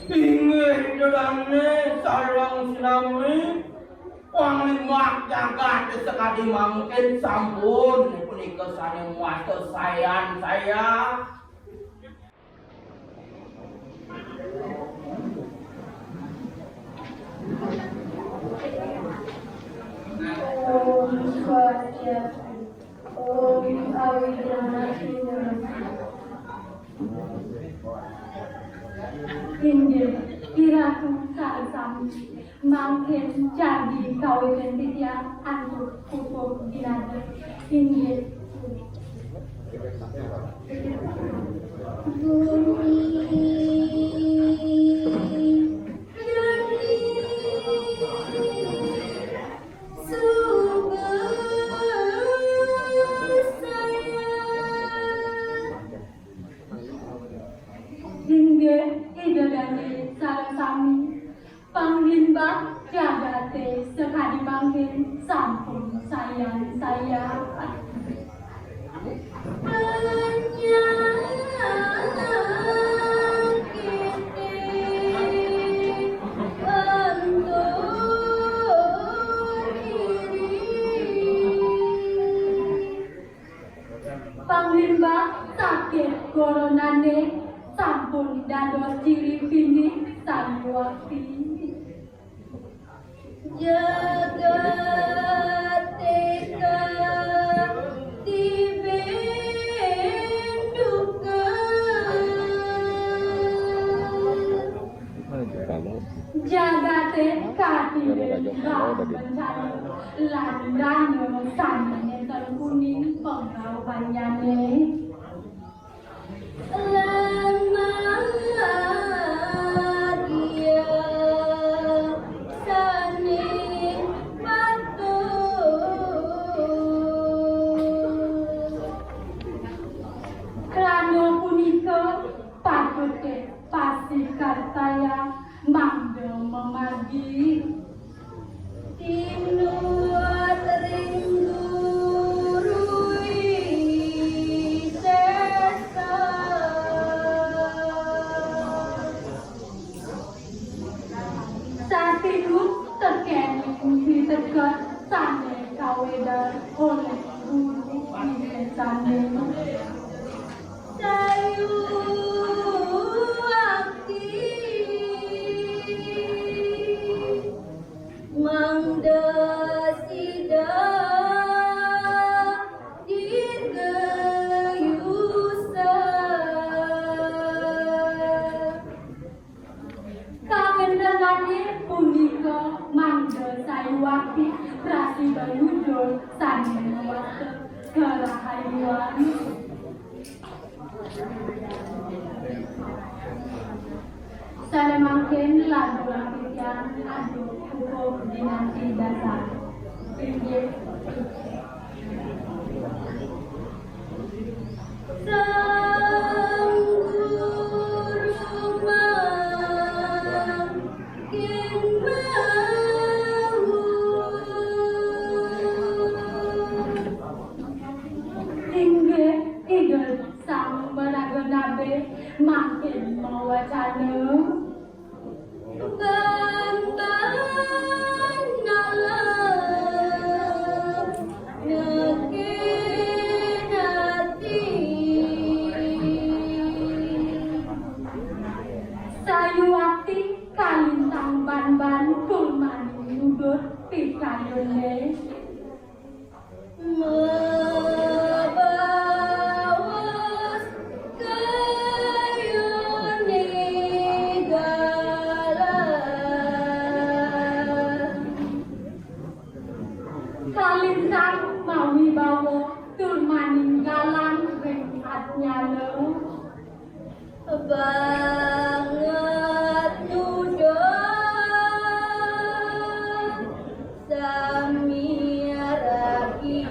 Inggih dedane sareng sinami panglimak jagat sekali mangkin sampun punika saking wates sayan saya. Om Swastiastu. Om Awijanatu. Inggih iraku sami mangken jadi kawitan titiang antuk pupuk ginanti. Inggih idodani sareng sami panglimbah jagate sekadi mangkin sampun sayang saya panglimbah sakit koronane sampun dados ciri pinih sanwakti jagateka dibenduka jagate katibenduka bencana landang sanane terkuning penggau panjane Kartaya mangga memagi tinuat ringgurui desa satinut teken kunci tekat sane kawedar oleh guru di sane sayu mangda sida dirgayusa kawendelane punika mangda sayuwati rasi bayudul sami wates kerahayuan saya makin lagu yang aduh hukum dinasti dasar inggih sang guru makin mau inggih idul sang beragonabe makin mewacana sayuwati kalintang ban-ban kulmani nudut pikayune mebawas kayune galan kalintang mawi bawa kulmani galan ringkat nyala banget nudut sami ragi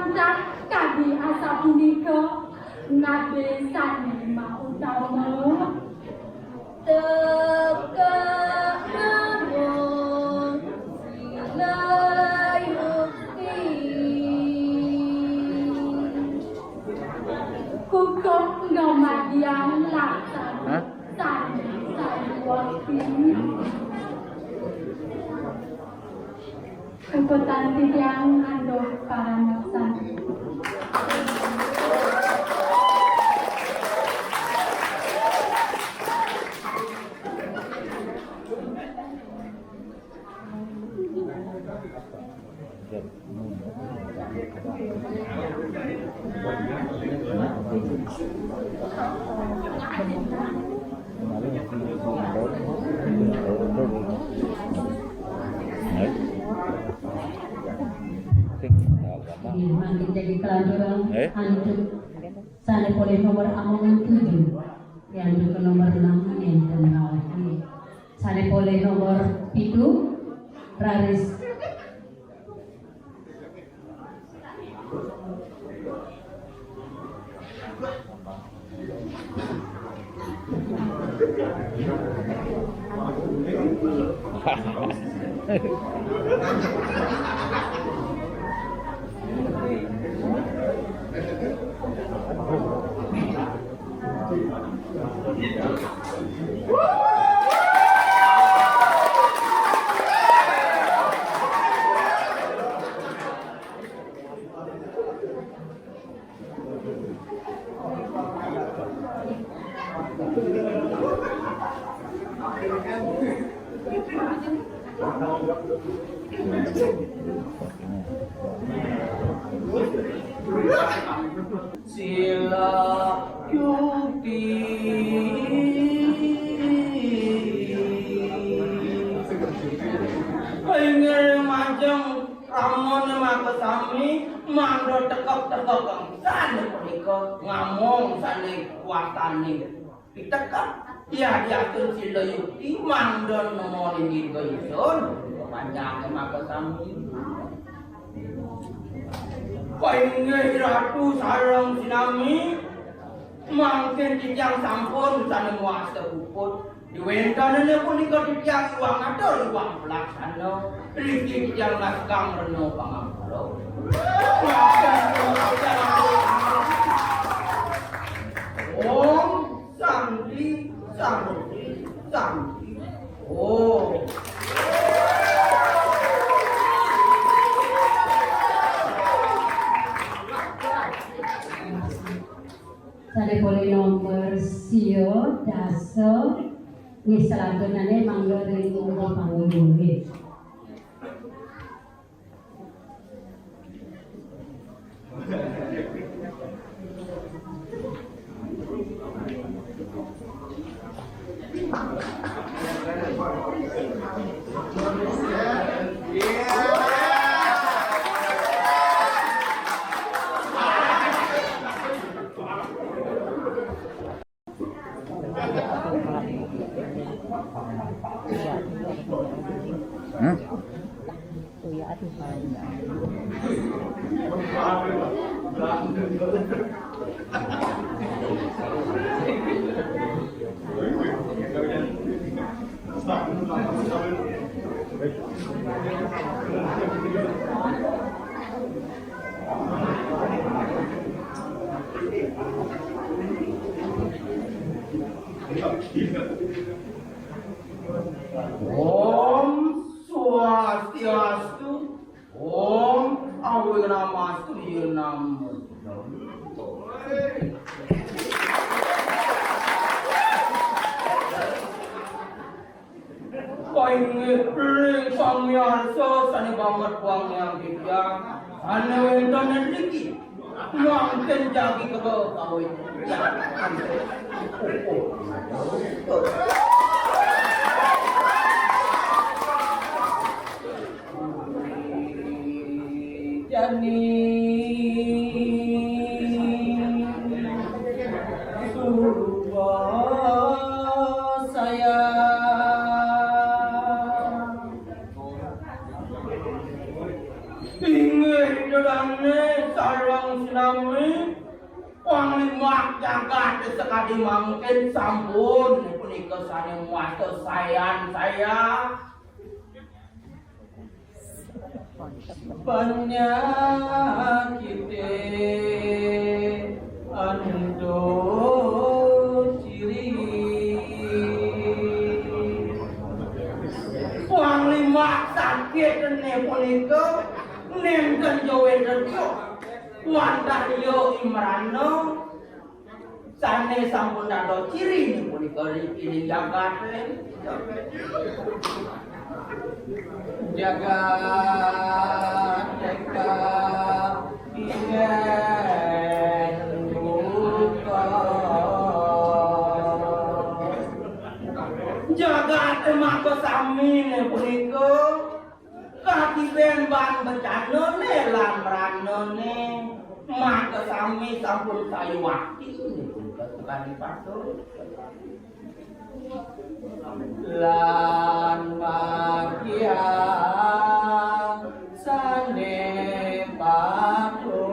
mantan kadi asap punika nade sani mau utama teka namun silayukti kukup nomadian laksana sani wakti keputan tiang andor para maksan. Makin jadi kelanjuran untuk sana boleh nomor among 7 yang ke nomor 6 yang kenal sana boleh nomor 7 Raris sila yuti ingin majang ramon maka sami mangdo tekok-tekok sana punika ngamong sana kuatane ditekak ya diatur sila yuti mangdo nomolin gitu isun panjang maka sami paingeh ratu sarang sinami mangken tijang sampun sana muasa puput diwentanane punika tijang uang adol uang pelaksana riki tijang naskang reno pangamplo om santi santi santi oh sana boleh nomor sio daso ngisalagenane mangga ring umur pangulunge Om Swastiastu Om Awiramastu Yunam Paingeh ring samyarsa sani banget wang yang bijak ane wentonen lagi mangken jagi kebo kawin jani surga saya ingin dalamnya sinami panglimak jagat sekali mangkin sampun punika saning muasta sayan saya penyakite ando ciri panglimak sakit ne punika nemken jowe rejo wandah yo imrano sane sampun dado ciri ni punika ini jagat jagat ingen buka jagat maka sami ne punika katiben ban bencana ne lan ranone maka sami sampun sayu wakti sekali patur lan magia sane patur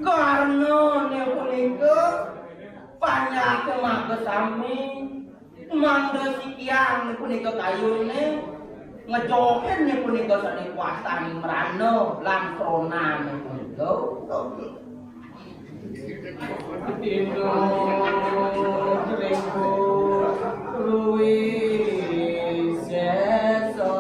karena ne punika banyak maka sami mangga sikian punika kayune ngejoken nih punika saking kuasane mrana lan sronane punika Tindo Rengko Luis Seso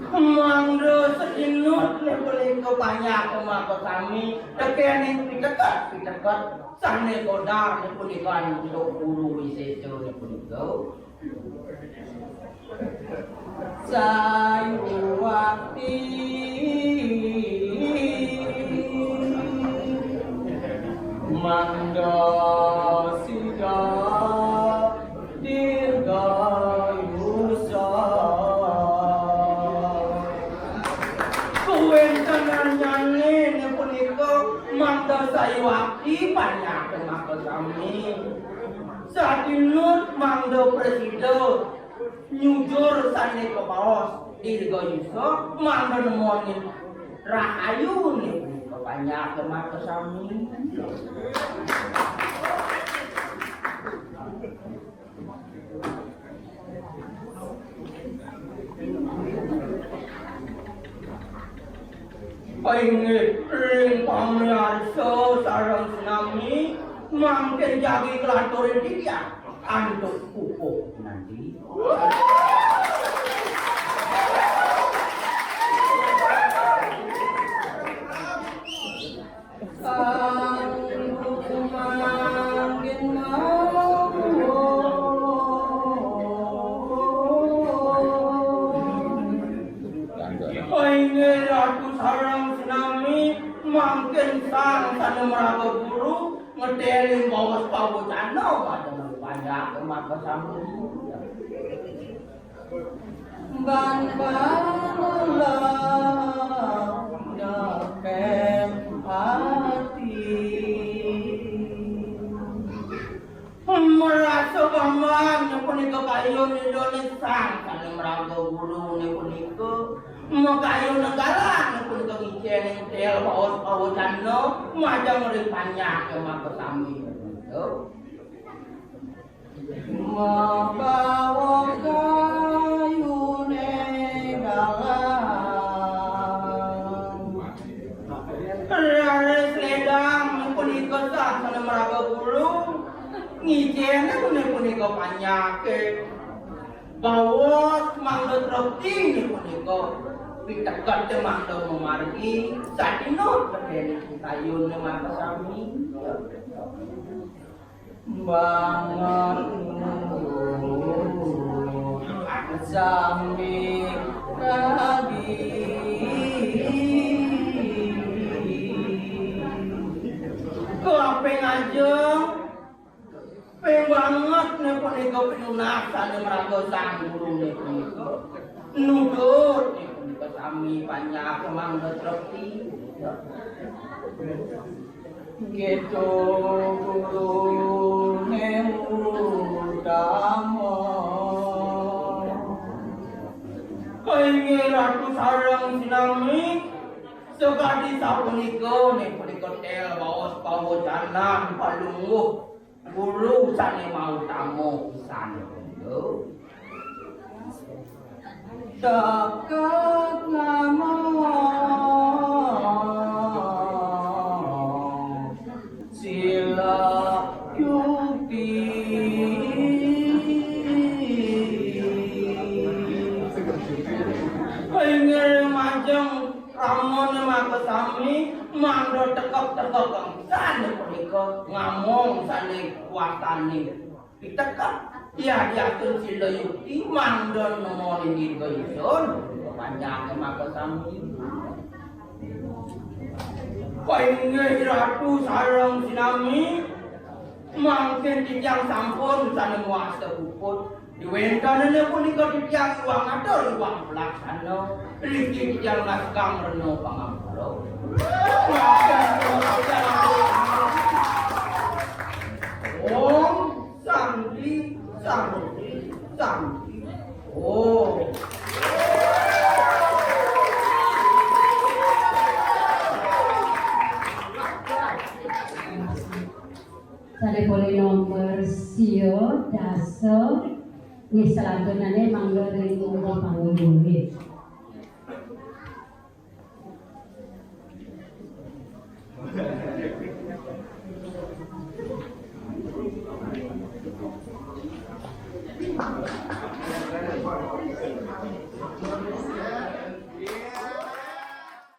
mangga sedinut nih punika banyak maka kami tekene pitekat sane kodar nih punika untuk guru wiseso nih punika sayu wakti mangga sida dirgayusa kuwentenan nyane nih punika mangga sayu wakti banyak maka kami sadinut mangga presiden nyujur sane ke bawah dirgayusa mangga nemonin rahayu nih banyak maka sami paingit ring pamarisuda sareng sinami mangken jagi kelaturin dia antuk pupuk nanti mungkin sang sana meraga guru ngedelin bawas bawa cano pada banyak maka sambung ban balah nakem hati merasa bangga punika kayu ni dolen sang sana meraga guru ni punika makayo negara punika ngicen tel bawas cano majang ring banyak maka sami mabawa kayu negalan rare sedang punika sana meraga guru ngicen punika banyak bawas mangga roti ni punika pitekat mangga memargi sadino kedene kayun mangga sami bangun zambi rabi kopeng aja peng banget nih punika pinunasan meraga sang guru nih punika nudut nih punika sami banyak mangga roti gitu guru utama Payangan ratu sarang sinami segadi sapunika punika tel baos pawocanan palungguh guru sane mau tamu pisan yo. Jagat lamong sila yupi payangan majeng ramon makasami mangdo tekok-tekok sane punika ngamong sane kuatane ditekak ya diatur sila yukti mangdo nomori diri isun panjang makasami payangan ratu sarang sinami mangken tijang sampun sane muasa puput diwentanane punika tijang uang atur uang pelaksana riki tijang naskang reno pangamplo Om Santi Santi Santi Oh Sane boleh nomor sio daso ni selanjutnya mangga dari umur panggung nggih.